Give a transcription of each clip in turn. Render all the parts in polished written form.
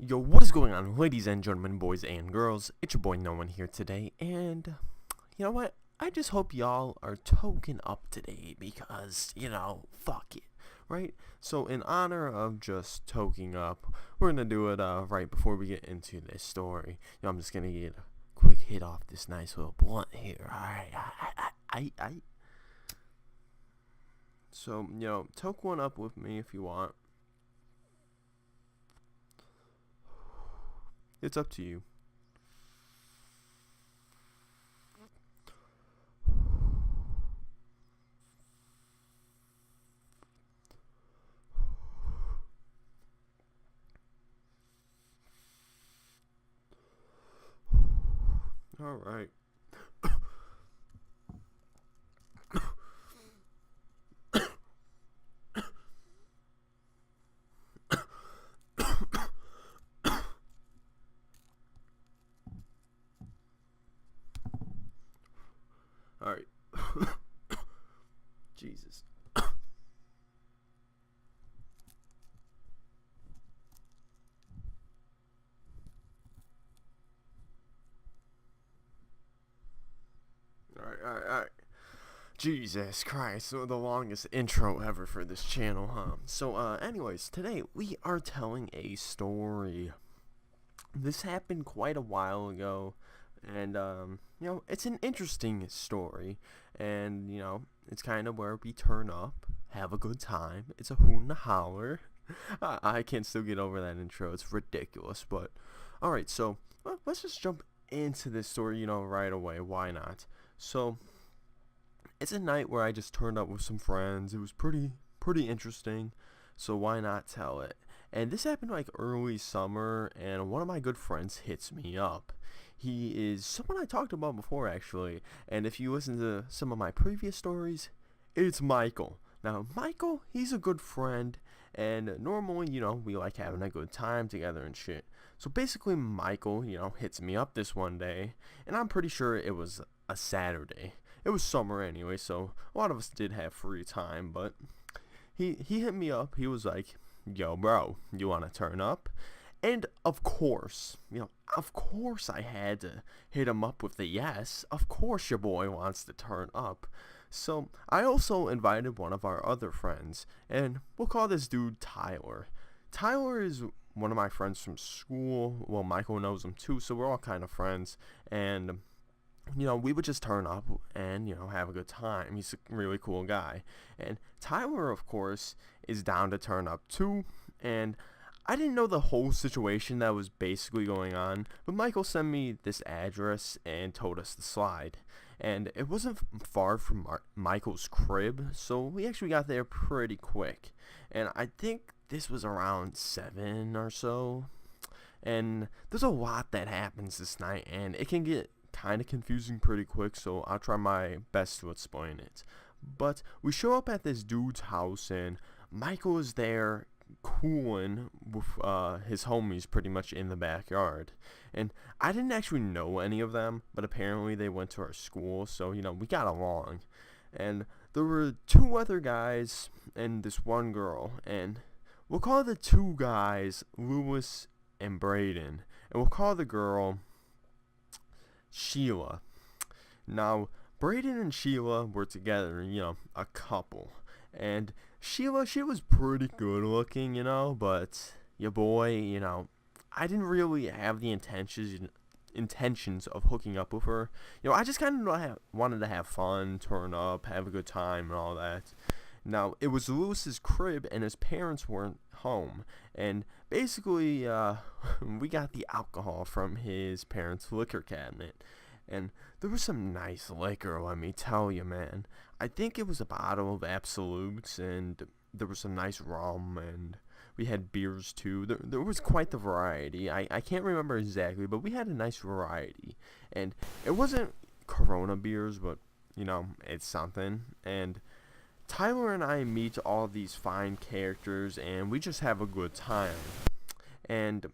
Yo, what is going on, ladies and gentlemen, boys and girls? It's your boy No One here today, and you know what? I just hope y'all are token up today because, fuck it, right? So in honor of just toking up, we're gonna do it right before we get into this story. I'm just gonna get a quick hit off this nice little blunt here. Alright, I. So, toke one up with me if you want. It's up to you. All right. All right. Jesus. Alright. Jesus Christ, so the longest intro ever for this channel, huh? So, anyways, today we are telling a story. This happened quite a while ago, and, it's an interesting story, and, it's kind of where we turn up, have a good time, it's a hoot and a holler. I can't still get over that intro, it's ridiculous, but, alright, so, let's just jump into this story, right away, why not? So, it's a night where I just turned up with some friends. It was pretty interesting, so why not tell it? And this happened like early summer, and one of my good friends hits me up. He is someone I talked about before, actually, and if you listen to some of my previous stories, it's Michael. Now, Michael, he's a good friend, and normally, we like having a good time together and shit. So basically, Michael, hits me up this one day, and I'm pretty sure it was a Saturday. It was summer anyway, so a lot of us did have free time, but he hit me up. He was like, yo, bro, you want to turn up? And of course, I had to hit him up with the yes. Of course your boy wants to turn up. So I also invited one of our other friends, and we'll call this dude Tyler. Tyler is one of my friends from school. Well, Michael knows him too, so we're all kind of friends, and we would just turn up and, have a good time. He's a really cool guy. And Tyler, of course, is down to turn up too. And I didn't know the whole situation that was basically going on, but Michael sent me this address and told us to slide. And it wasn't far from Michael's crib, so we actually got there pretty quick. And I think this was around 7 or so. And there's a lot that happens this night, and it can get kind of confusing pretty quick, so I'll try my best to explain it. But we show up at this dude's house, and Michael is there cooling with his homies pretty much in the backyard. And I didn't actually know any of them, but apparently they went to our school, so we got along. And there were 2 other guys and this one girl, and we'll call the 2 guys Lewis and Braden, and we'll call the girl Sheila. Now, Braden and Sheila were together, a couple. And Sheila, she was pretty good looking, but your boy, I didn't really have the intentions of hooking up with her. I just kind of wanted to have fun, turn up, have a good time, and all that. Now, it was Lewis's crib, and his parents weren't home. And basically, we got the alcohol from his parents' liquor cabinet. And there was some nice liquor, let me tell you, man. I think it was a bottle of Absolutes, and there was some nice rum, and we had beers, too. There was quite the variety. I can't remember exactly, but we had a nice variety. And it wasn't Corona beers, but, it's something. And Tyler and I meet all these fine characters, and we just have a good time. And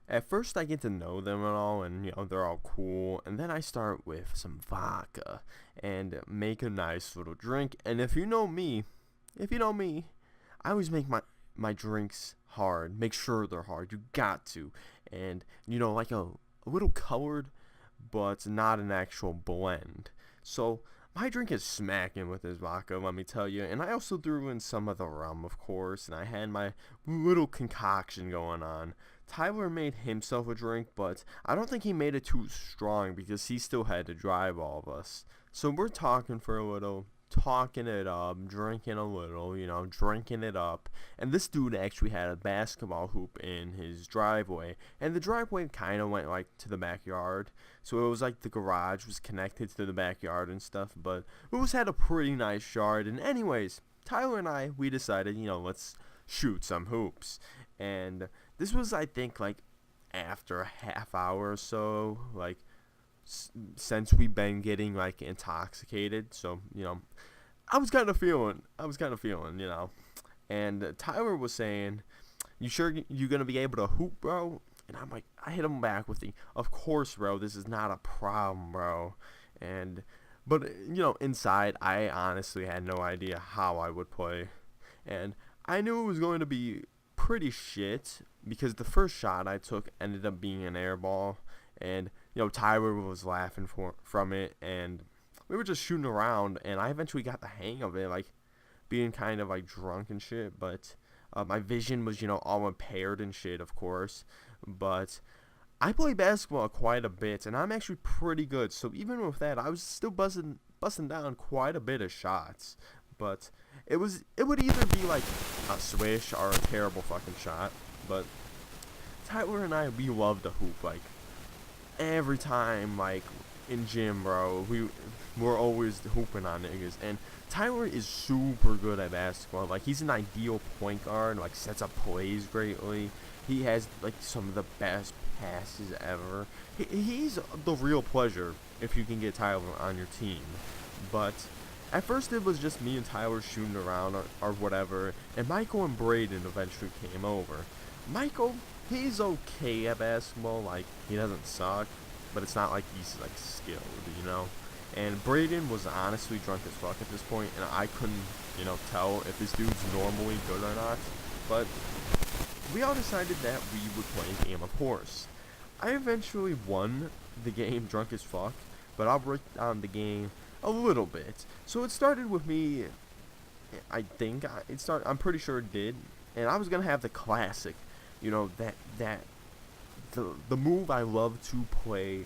at first I get to know them and all, and they're all cool, and then I start with some vodka and make a nice little drink. And if you know me, I always make my drinks hard. Make sure they're hard. You got to. And, you know, like a little colored, but not an actual blend. So my drink is smacking with this vodka, let me tell you. And I also threw in some of the rum, of course. And I had my little concoction going on. Tyler made himself a drink, but I don't think he made it too strong because he still had to drive all of us. So we're talking for a little, talking it up, drinking a little, you know, drinking it up. And this dude actually had a basketball hoop in his driveway. And the driveway kind of went like to the backyard. So it was like the garage was connected to the backyard and stuff. But we always had a pretty nice yard. And anyways, Tyler and I, we decided, you know, let's shoot some hoops. And this was, I think, like after a half hour or so, like since we've been getting like intoxicated. So, you know, I was kind of feeling, you know. And Tyler was saying, "You sure you gonna be able to hoop, bro?" And I'm like, I hit him back with the, "Of course, bro. This is not a problem, bro." But you know, inside, I honestly had no idea how I would play, and I knew it was going to be pretty shit because the first shot I took ended up being an air ball, and you know, Tyler was laughing from it, and we were just shooting around, and I eventually got the hang of it, like being kind of like drunk and shit. But my vision was, you know, all impaired and shit, of course. But I play basketball quite a bit, and I'm actually pretty good. So even with that, I was still busting down quite a bit of shots. But it would either be like a swish or a terrible fucking shot. But Tyler and I, we love to hoop. Like every time, like in gym, bro, we're always hooping on niggas. And Tyler is super good at basketball. Like he's an ideal point guard. Like sets up plays greatly. He has like some of the best passes ever. He's the real pleasure if you can get Tyler on your team. But at first it was just me and Tyler shooting around or whatever, and Michael and Braden eventually came over. Michael, he's okay at basketball, like he doesn't suck, but it's not like he's like skilled, you know. And Braden was honestly drunk as fuck at this point, and I couldn't, you know, tell if this dude's normally good or not. But we all decided that we would play a game of horse. I eventually won the game drunk as fuck, but I'll break down the game a little bit. So it started with me, I think, I'm pretty sure it did, and I was going to have the classic, you know, the move I love to play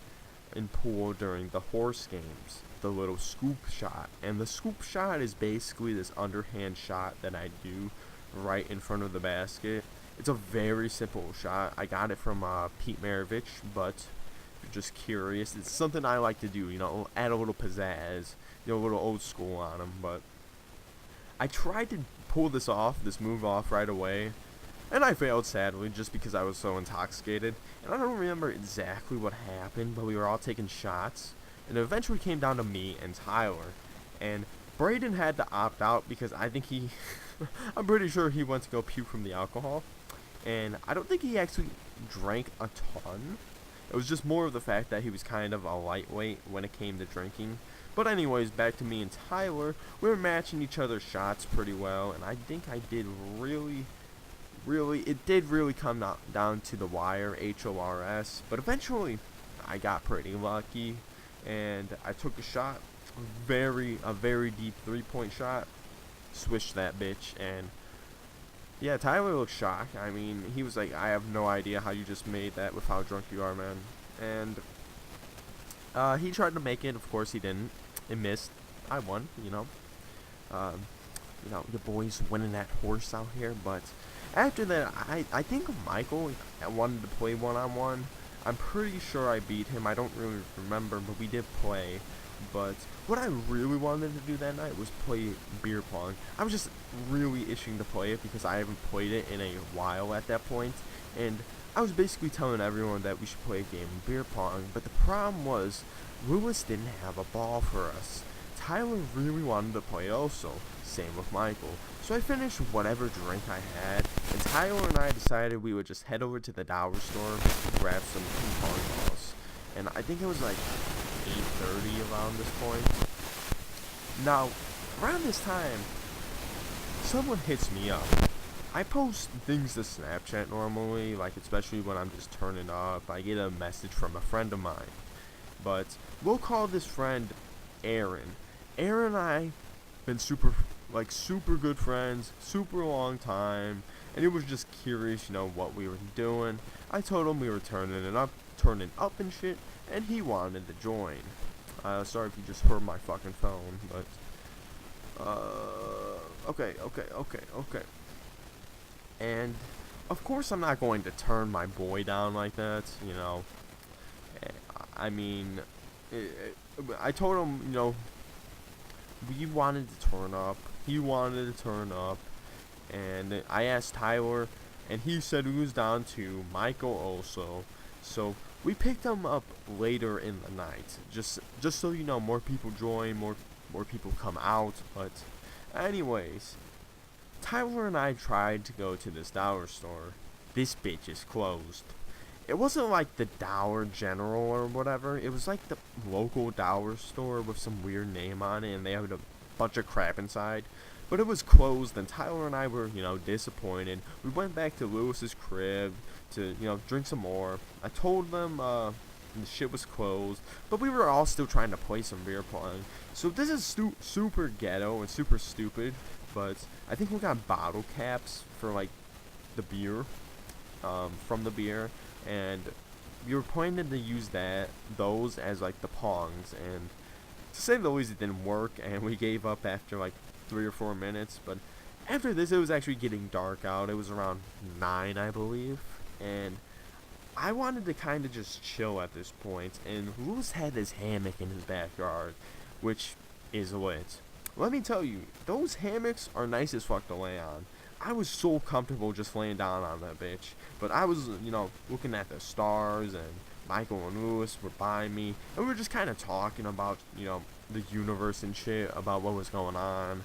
in pool during the horse games, the little scoop shot. And the scoop shot is basically this underhand shot that I do right in front of the basket. It's a very simple shot. I got it from Pete Maravich, but if you're just curious, it's something I like to do, you know, add a little pizzazz, you know, a little old school on them. But I tried to pull this move off right away, and I failed sadly just because I was so intoxicated. And I don't remember exactly what happened, but we were all taking shots, and it eventually came down to me and Tyler. And Braden had to opt out because I think I'm pretty sure he went to go puke from the alcohol. And I don't think he actually drank a ton. It was just more of the fact that he was kind of a lightweight when it came to drinking. But anyways, back to me and Tyler. We were matching each other's shots pretty well, and I think I did it did really come down to the wire, HORS. But eventually, I got pretty lucky, and I took a shot, a very deep 3-point shot, swished that bitch, and yeah, Tyler looked shocked. I mean, he was like, "I have no idea how you just made that with how drunk you are, man." And he tried to make it. Of course, he didn't. It missed. I won. You know, your boys winning that horse out here. But after that, I think Michael wanted to play one-on-one. I'm pretty sure I beat him. I don't really remember, but we did play. But what I really wanted to do that night was play beer pong. I was just really itching to play it because I haven't played it in a while at that point. And I was basically telling everyone that we should play a game of beer pong. But the problem was, Lewis didn't have a ball for us. Tyler really wanted to play also. Same with Michael. So I finished whatever drink I had. And Tyler and I decided we would just head over to the dollar store and grab some ping pong balls. And I think it was like 8:30 around this point. Now, around this time, someone hits me up. I post things to Snapchat normally, like especially when I'm just turning up. I get a message from a friend of mine, but we'll call this friend Aaron. Aaron and I been super good friends, super long time, and he was just curious, what we were doing. I told him we were turning up and shit, and he wanted to join. Sorry if you just heard my fucking phone, but okay. And of course I'm not going to turn my boy down like that, I mean, I told him, we wanted to turn up, he wanted to turn up, and I asked Tyler, and he said he was down to Michael also, so we picked him up later in the night, just so more people join, more people come out. But anyways, Tyler and I tried to go to this dollar store. This bitch is closed. It wasn't like the Dollar General or whatever. It was like the local dollar store with some weird name on it, and they had a bunch of crap inside. But it was closed, and Tyler and I were, disappointed. We went back to Lewis's crib to, drink some more. I told them the shit was closed, but we were all still trying to play some beer pong. So this is super ghetto and super stupid, but I think we got bottle caps for, like, the beer, from the beer, and we were planning to use those as, like, the pongs, and to say the least, it didn't work, and we gave up after, like, 3 or 4 minutes. But after this, it was actually getting dark out. It was around 9, I believe, and I wanted to kind of just chill at this point, and Lewis had this hammock in his backyard, which is lit. Let me tell you, those hammocks are nice as fuck to lay on. I was so comfortable just laying down on that bitch, but I was, looking at the stars, and Michael and Lewis were by me, and we were just kind of talking about, the universe and shit, about what was going on,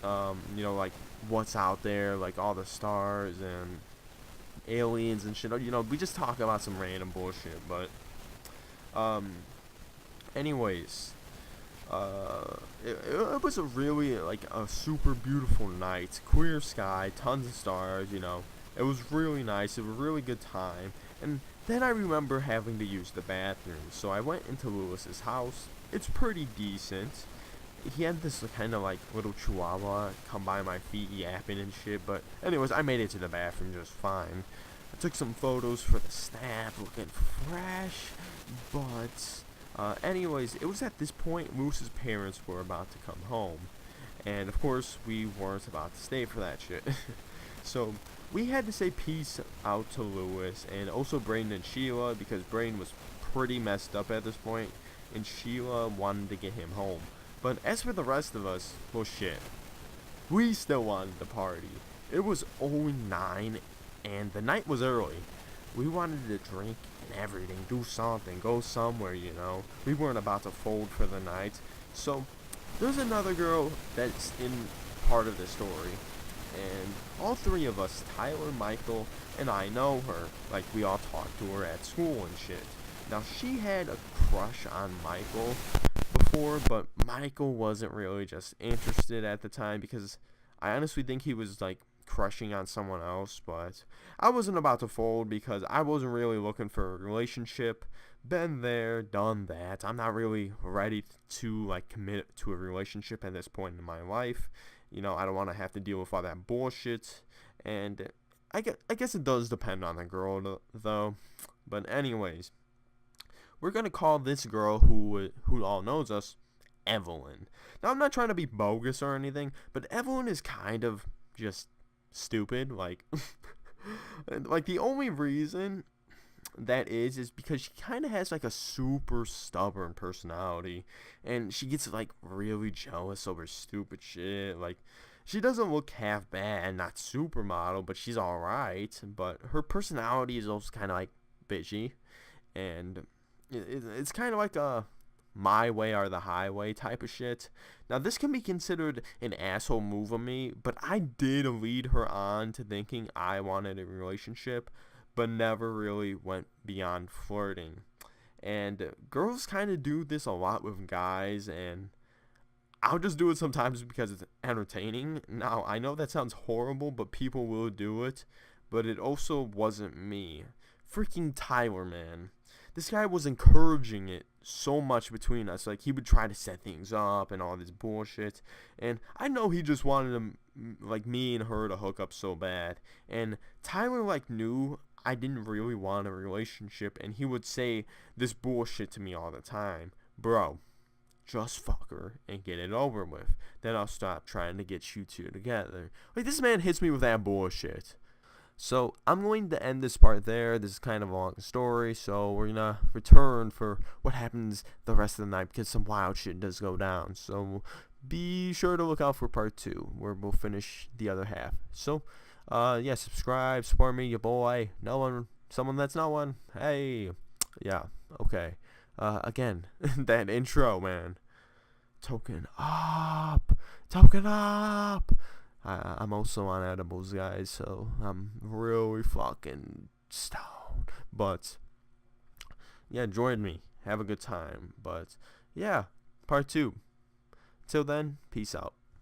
like, what's out there, like, all the stars, and aliens and shit, we just talk about some random bullshit, but, anyways, it was a really, like, a super beautiful night, clear sky, tons of stars, it was really nice, it was a really good time, and then I remember having to use the bathroom, so I went into Lewis's house. It's pretty decent. He had this kind of, like, little chihuahua come by my feet yapping and shit, but anyways, I made it to the bathroom just fine. I took some photos for the snap, looking fresh, but anyways, it was at this point Lewis's parents were about to come home, and of course we weren't about to stay for that shit. So we had to say peace out to Lewis, and also Brayden and Sheila, because Brayden was pretty messed up at this point, and Sheila wanted to get him home. But as for the rest of us, well, shit, we still wanted to party. It was only 9, and the night was early. We wanted to drink and everything, do something, go somewhere, We weren't about to fold for the night. So there's another girl that's in part of the story, and all 3 of us, Tyler, Michael, and I, know her. Like, we all talked to her at school and shit. Now, she had a crush on Michael before, but Michael wasn't really just interested at the time, because I honestly think he was, like, crushing on someone else, but I wasn't about to fold because I wasn't really looking for a relationship. Been there, done that. I'm not really ready to, like, commit to a relationship at this point in my life. I don't want to have to deal with all that bullshit, and I guess it does depend on the girl, though. But anyways, we're gonna call this girl who all knows us Evelyn. Now, I'm not trying to be bogus or anything, but Evelyn is kind of just stupid. Like, like, the only reason that is because she kind of has, like, a super stubborn personality, and she gets, like, really jealous over stupid shit. Like, she doesn't look half bad, not supermodel, but she's alright, but her personality is also kind of, like, bitchy, and it's kind of like a my way or the highway type of shit. Now, this can be considered an asshole move of me, but I did lead her on to thinking I wanted a relationship, but never really went beyond flirting. And girls kind of do this a lot with guys, and I'll just do it sometimes because entertaining. Now, I know that sounds horrible, but people will do it. But it also wasn't me. Freaking Tyler, man. This guy was encouraging it so much between us. Like, he would try to set things up and all this bullshit. And I know he just wanted like, me and her to hook up so bad. And Tyler, like, knew I didn't really want a relationship. And he would say this bullshit to me all the time. Bro, just fuck her and get it over with. Then I'll stop trying to get you two together. Like, this man hits me with that bullshit. So I'm going to end this part there. This is kind of a long story, so we're gonna return for what happens the rest of the night, because some wild shit does go down. So be sure to look out for part 2, where we'll finish the other half. So yeah, subscribe, support me, your boy, someone that's no one. Hey, yeah, okay. Again, that intro, man. Token up. I'm also on edibles, guys, so I'm really fucking stoned. But yeah, join me. Have a good time. But yeah, part 2. Till then, peace out.